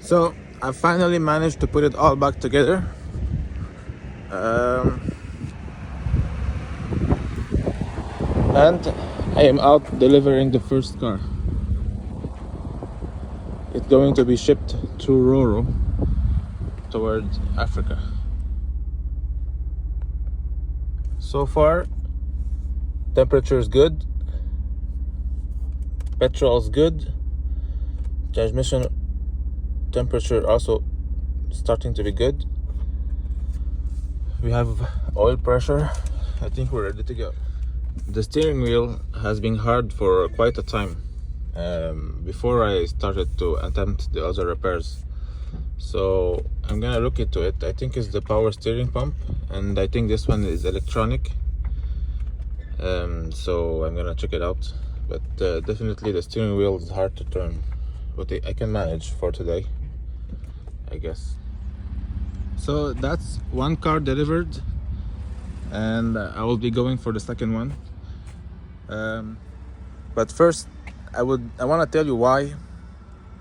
So I finally managed to put it all back together. And I am out delivering the first car. It's going to be shipped through Roro towards Africa. So far, temperature is good, petrol is good, transmission temperature also starting to be good. We have oil pressure. I think we're ready to go. The steering wheel has been hard for quite a time before I started to attempt the other repairs. So I'm gonna look into it. I think it's the power steering pump, and I think this one is electronic. So I'm gonna check it out. But definitely the steering wheel is hard to turn, but I can manage for today, I guess. So that's one car delivered, and I will be going for the second one. But first, I want to tell you why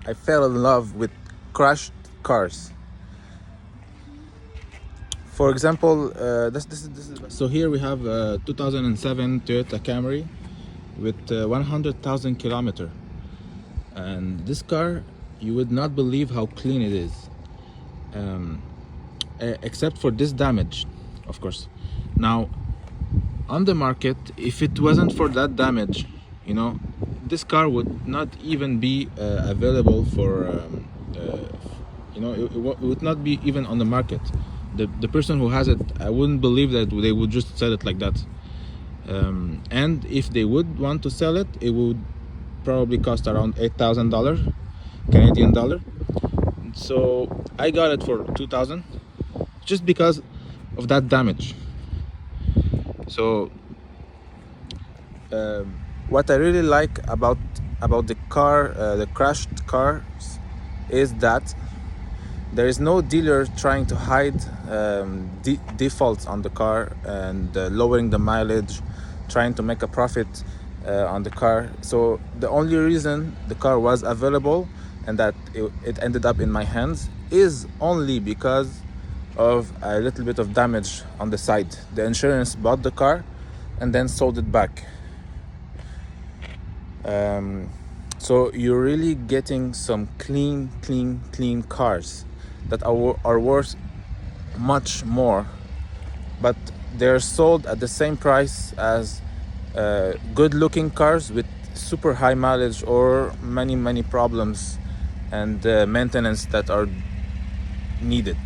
I fell in love with crashed cars. For example, this is. So here we have a 2007 Toyota Camry with 100,000 kilometers, and this car, you would not believe how clean it is, except for this damage, of course. Now, on the market, if it wasn't for that damage, this car would not even be available for, it would not be even on the market. The person who has it, I wouldn't believe that they would just sell it like that. And if they would want to sell it, it would probably cost around $8,000 Canadian dollar. So I got it for $2,000 just because of that damage. So what I really like about the car, the crashed cars, is that there is no dealer trying to hide defaults on the car and lowering the mileage, trying to make a profit on the car. So the only reason the car was available and that it ended up in my hands is only because of a little bit of damage on the side. The insurance bought the car and then sold it back. So you're really getting some clean cars that are worth much more, but they're sold at the same price as good looking cars with super high mileage or many problems and maintenance that are needed.